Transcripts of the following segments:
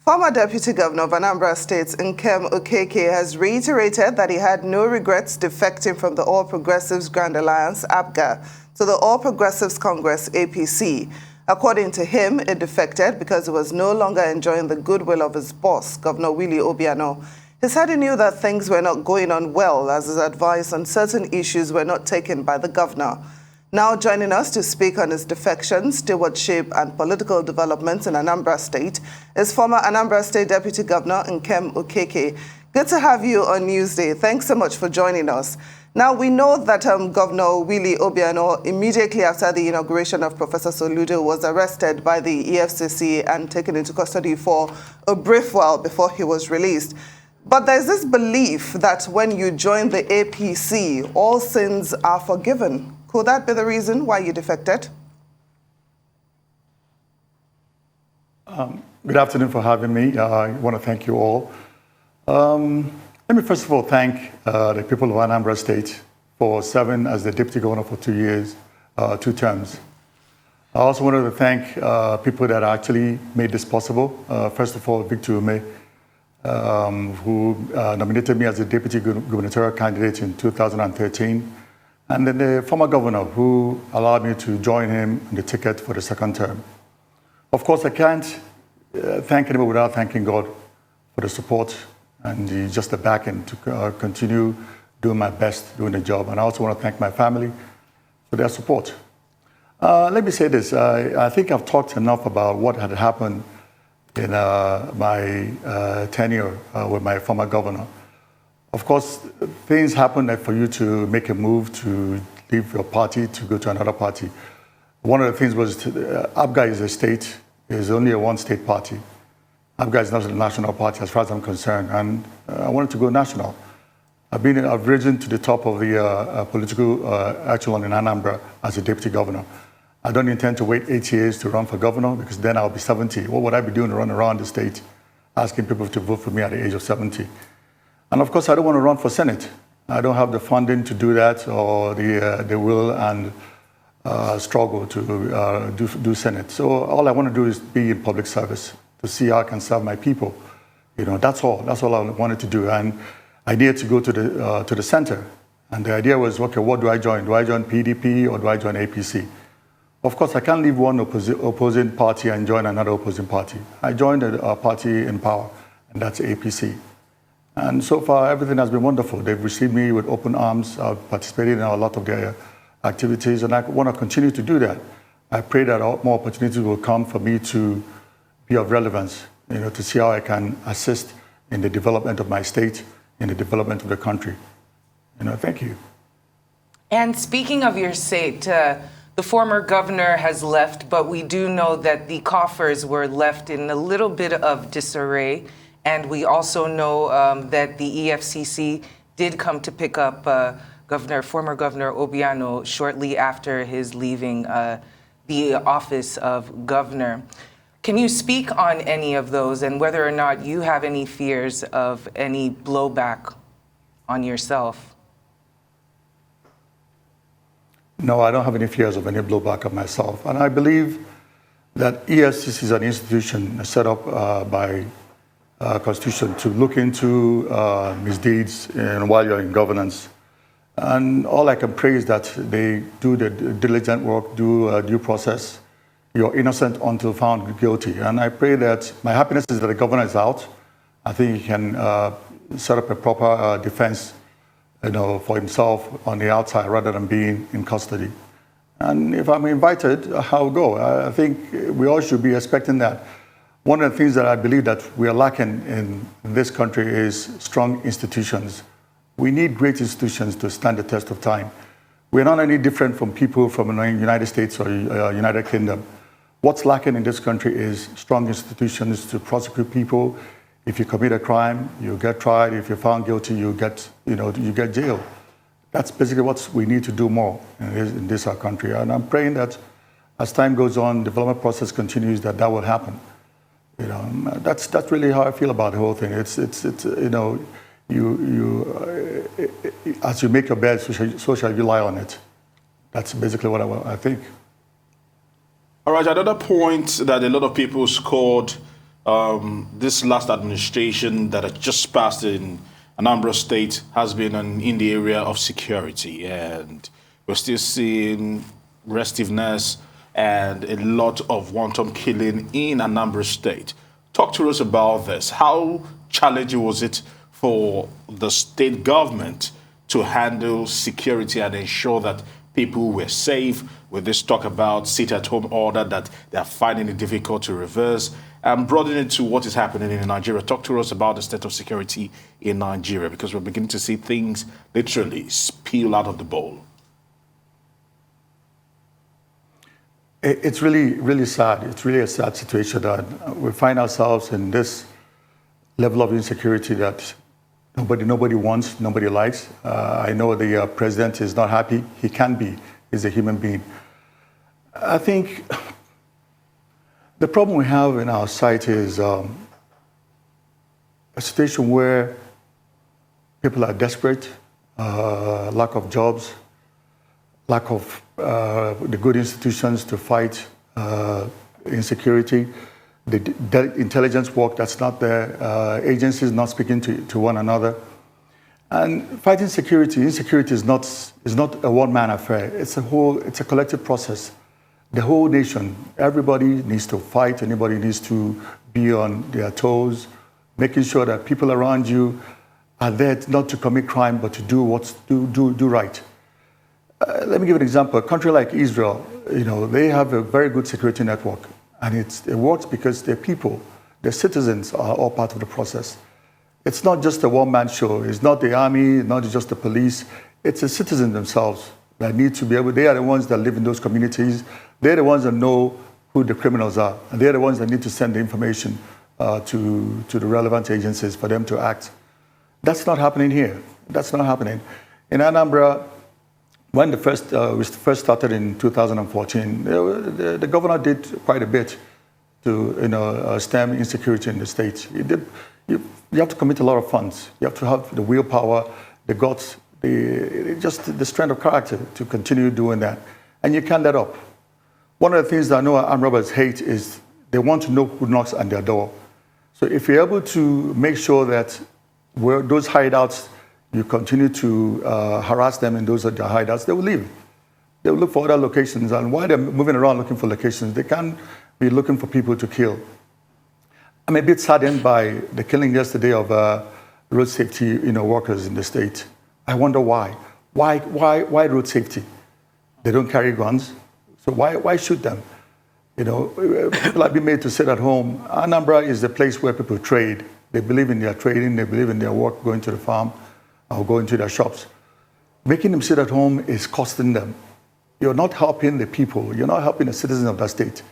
Former Deputy Governor of Anambra State, Nkem Okeke, has reiterated that he had no regrets defecting from the All Progressives Grand Alliance, APGA, to the All Progressives Congress, APC. According to him, it defected because he was no longer enjoying the goodwill of his boss, Governor Willie Obiano. He said he knew that things were not going on well, as his advice on certain issues were not taken by the governor. Now joining us to speak on his defection, stewardship and political developments in Anambra State is former Anambra State Deputy Governor Nkem Okeke. Good to have you on Newsday. Thanks so much for joining us. Now, we know that Governor Willie Obiano, immediately after the inauguration of Professor Soludo, was arrested by the EFCC and taken into custody for a brief while before he was released. But there's this belief that when you join the APC, all sins are forgiven. Could that be the reason why you defected? Good afternoon for having me. I want to thank you all. Let me first of all thank the people of Anambra State for serving as the Deputy Governor for 2 years, 2 terms. I also wanted to thank people that actually made this possible. First of all, Victor Ume, who nominated me as the Deputy Gubernatorial candidate in 2013. And then the former governor who allowed me to join him in the ticket for the 2nd term. Of course, I can't thank anyone without thanking God for the support and just the backing to continue doing my best doing the job. And I also want to thank my family for their support. Let me say this. I think I've talked enough about what had happened in my tenure with my former governor. Of course, things happen that for you to make a move to leave your party to go to another party. One of the things was APGA is a state, is only a one-state party. APGA is not a national party as far as I'm concerned, and I wanted to go national. I've risen to the top of the political echelon in Anambra as a deputy governor. I don't intend to wait 8 years to run for governor because then I'll be 70. What would I be doing to run around the state asking people to vote for me at the age of 70? And of course, I don't want to run for Senate. I don't have the funding to do that or the will and struggle to do Senate. So all I want to do is be in public service to see how I can serve my people. You know, that's all. That's all I wanted to do. And I needed to go to the center. And the idea was, okay, what do I join? Do I join PDP or do I join APC? Of course, I can't leave one opposing party and join another opposing party. I joined a party in power, and that's APC. And so far, everything has been wonderful. They've received me with open arms. I've participated in a lot of their activities, and I want to continue to do that. I pray that more opportunities will come for me to be of relevance, you know, to see how I can assist in the development of my state, in the development of the country. You know, thank you. And speaking of your state, the former governor has left, but we do know that the coffers were left in a little bit of disarray. And we also know that the EFCC did come to pick up former Governor Obiano shortly after his leaving the office of governor. Can you speak on any of those and whether or not you have any fears of any blowback on yourself? No, I don't have any fears of any blowback on myself. And I believe that EFCC is an institution set up by Constitution to look into misdeeds while you're in governance. And all I can pray is that they do the diligent work, do due process. You're innocent until found guilty. And I pray that my happiness is that the governor is out. I think he can set up a proper defense, you know, for himself on the outside rather than being in custody. And if I'm invited, I'll go. I think we all should be expecting that. One of the things that I believe that we are lacking in this country is strong institutions. We need great institutions to stand the test of time. We're not any different from people from the United States or United Kingdom. What's lacking in this country is strong institutions to prosecute people. If you commit a crime, you get tried. If you're found guilty, you get jailed. That's basically what we need to do more in this our country. And I'm praying that as time goes on, development process continues, that will happen. You know, that's really how I feel about the whole thing. It's you know, as you make your bed, so shall you lie on it. That's basically what I think. All right, another point that a lot of people scored this last administration that has just passed in Anambra State has been in the area of security, and we're still seeing restiveness and a lot of wanton killing in Anambra State. Talk to us about this. How challenging was it for the state government to handle security and ensure that people were safe with this talk about sit-at-home order that they are finding it difficult to reverse, and broaden it to what is happening in Nigeria? Talk to us about the state of security in Nigeria, because we're beginning to see things literally spill out of the bowl. It's really, really sad. It's really a sad situation that we find ourselves in this level of insecurity that nobody wants, nobody likes. I know the president is not happy. He can be. He's a human being. I think the problem we have in our society is a situation where people are desperate, lack of jobs, lack of the good institutions to fight insecurity, the intelligence work that's not there, agencies not speaking to one another. And fighting insecurity is not a one-man affair. It's a collective process. The whole nation, everybody needs to fight, anybody needs to be on their toes, making sure that people around you are there not to commit crime, but to do right. Let me give an example. A country like Israel, they have a very good security network, and it works because their people, their citizens are all part of the process. It's not just a one-man show. It's not the army, not just the police. It's the citizens themselves that need to be able. They are the ones that live in those communities. They're the ones that know who the criminals are, and they're the ones that need to send the information to the relevant agencies for them to act. That's not happening here. That's not happening. In Anambra, when we first started in 2014, the governor did quite a bit to stem insecurity in the state. You have to commit a lot of funds. You have to have the willpower, the guts, the strength of character to continue doing that. And you can't let up. One of the things that I know armed robbers hate is they want to know who knocks on their door. So if you're able to make sure that those hideouts, you continue to harass them in those hideouts, they will leave. They will look for other locations. And while they're moving around looking for locations, they can't be looking for people to kill. I'm a bit saddened by the killing yesterday of road safety workers in the state. I wonder why. Why road safety? They don't carry guns, so why shoot them? People have been made to sit at home. Anambra is the place where people trade. They believe in their trading, they believe in their work, going to the farm or going to their shops. Making them sit at home is costing them. You're not helping the people. You're not helping the citizens of that state.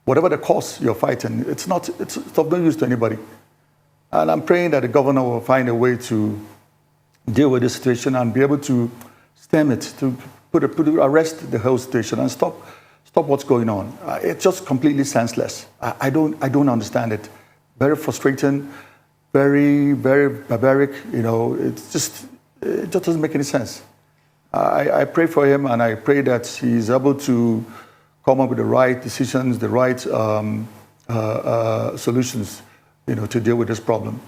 Whatever the cost you're fighting, it's of no use to anybody. And I'm praying that the governor will find a way to deal with this situation and be able to stem it, to arrest the whole situation and stop what's going on. It's just completely senseless. I don't understand it. Very frustrating, very, very barbaric. It just doesn't make any sense. I pray for him, and I pray that he's able to come up with the right decisions, the right solutions, to deal with this problem.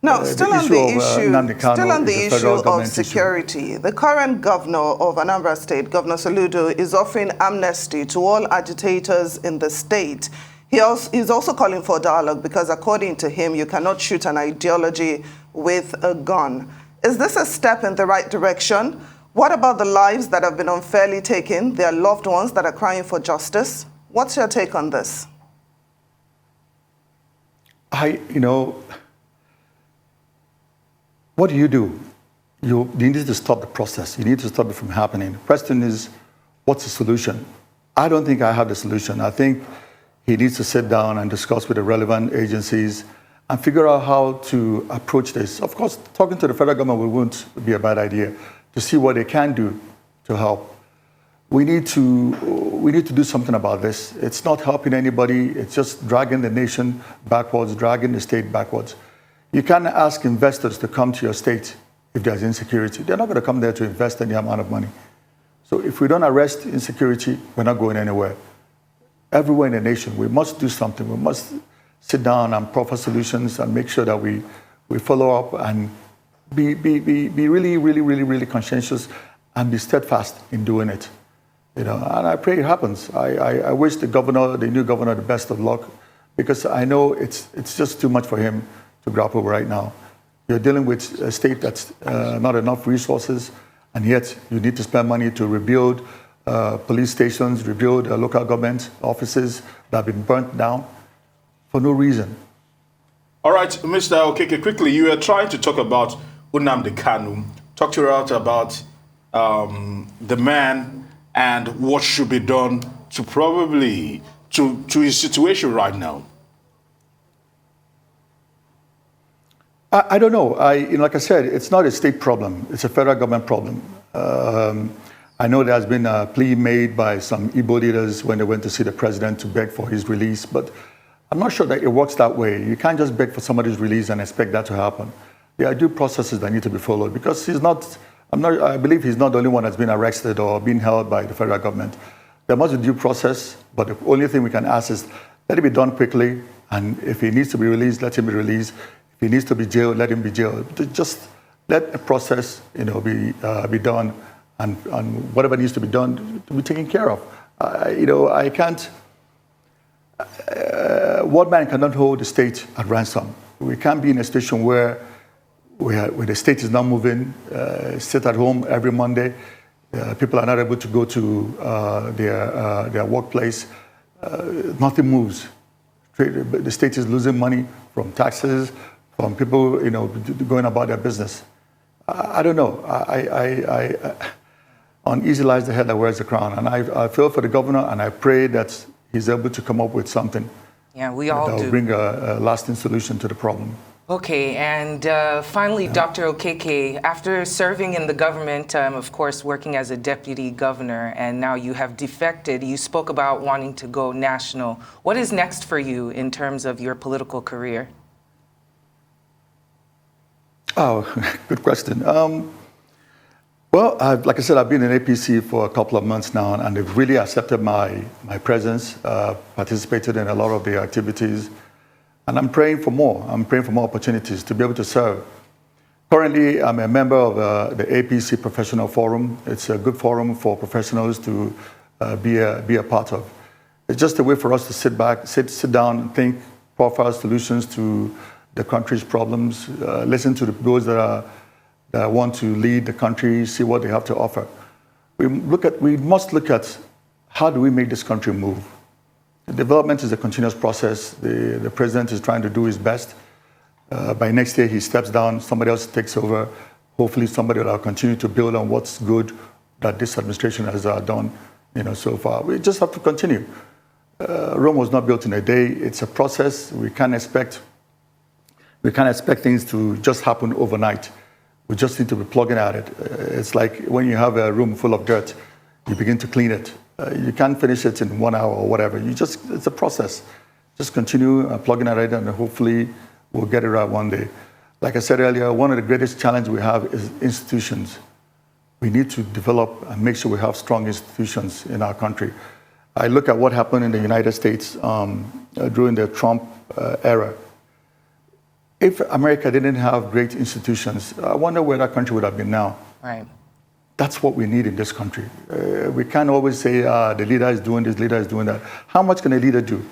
Now, still on the issue of security, the current governor of Anambra State, Governor Soludo, is offering amnesty to all agitators in the state. He's also calling for dialogue because, according to him, you cannot shoot an ideology with a gun. Is this a step in the right direction? What about the lives that have been unfairly taken, their loved ones that are crying for justice? What's your take on this? What do? You need to stop the process. You need to stop it from happening. The question is, what's the solution? I don't think I have the solution. I think he needs to sit down and discuss with the relevant agencies and figure out how to approach this. Of course, talking to the federal government won't be a bad idea, to see what they can do to help. We need to do something about this. It's not helping anybody. It's just dragging the nation backwards, dragging the state backwards. You can't ask investors to come to your state if there's insecurity. They're not going to come there to invest any amount of money. So if we don't arrest insecurity, we're not going anywhere. Everywhere in the nation, we must do something. We must sit down and proffer solutions and make sure that we follow up and be really, really, really, really conscientious and be steadfast in doing it. And I pray it happens. I wish the new governor, the best of luck, because I know it's just too much for him to grapple with right now. You're dealing with a state that's not enough resources, and yet you need to spend money to rebuild police stations, rebuild local government offices that have been burnt down for no reason. All right, Mr. Okeke, quickly, you were trying to talk about Nnamdi Kanu. Talk to us about the man and what should be done to his situation right now. I don't know. Like I said, it's not a state problem. It's a federal government problem. I know there has been a plea made by some Igbo leaders when they went to see the president to beg for his release, but I'm not sure that it works that way. You can't just beg for somebody's release and expect that to happen. There are due processes that need to be followed, because I believe he's not the only one that's been arrested or been held by the federal government. There must be due process, but the only thing we can ask is let it be done quickly, and if he needs to be released, let him be released. If he needs to be jailed, let him be jailed. Just let the process, be done, and whatever needs to be done to be taken care of. I can't. One man cannot hold the state at ransom. We can't be in a situation where the state is not moving, sit at home every Monday. People are not able to go to their workplace. Nothing moves. The state is losing money from taxes, from people going about their business. I don't know. Uneasy lies the head that wears the crown. And I feel for the governor, and I pray that he's able to come up with something. Yeah, we all do. That will bring a lasting solution to the problem. Okay, and finally, Dr. Okeke, after serving in the government, of course, working as a deputy governor, and now you have defected, you spoke about wanting to go national. What is next for you in terms of your political career? Oh, good question. Well, like I said, I've been in APC for a couple of months now, and they've really accepted my presence, participated in a lot of their activities. And I'm praying for more. I'm praying for more opportunities to be able to serve. Currently, I'm a member of the APC Professional Forum. It's a good forum for professionals to be a part of. It's just a way for us to sit back, sit down, and think, profile solutions to the country's problems, listen to those that want to lead the country, see what they have to offer. We must look at how do we make this country move. Development is a continuous process. The president is trying to do his best. By next year, he steps down, somebody else takes over. Hopefully, somebody will continue to build on what's good that this administration has done, so far. We just have to continue. Rome was not built in a day. It's a process. We can't expect things to just happen overnight. We just need to be plugging at it. It's like when you have a room full of dirt, you begin to clean it. You can't finish it in 1 hour or whatever. It's a process. Just continue plugging at it, and hopefully we'll get it right one day. Like I said earlier, one of the greatest challenges we have is institutions. We need to develop and make sure we have strong institutions in our country. I look at what happened in the United States during the Trump era. If America didn't have great institutions, I wonder where that country would have been now. Right. That's what we need in this country. We can't always say the leader is doing this, leader is doing that. How much can a leader do?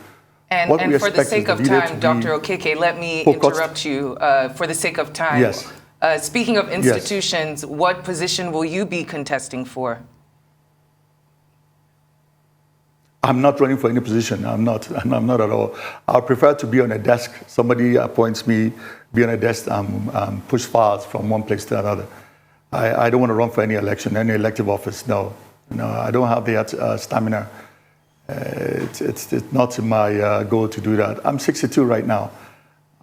And for the sake of time, Dr. Okeke, let me interrupt you. For the sake of time, yes. Speaking of institutions, what position will you be contesting for? I'm not running for any position. I'm not at all. I prefer to be on a desk. Somebody appoints me, be on a desk, and push files from one place to another. I don't want to run for any election, any elective office. No, I don't have that stamina. It's not my goal to do that. I'm 62 right now.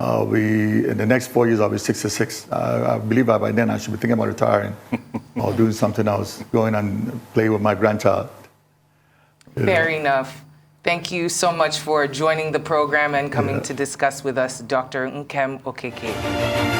In the next 4 years, I'll be 66. I believe by then I should be thinking about retiring or doing something else, going and play with my grandchild. Fair enough. Thank you so much for joining the program and coming to discuss with us, Dr. Nkem Okeke.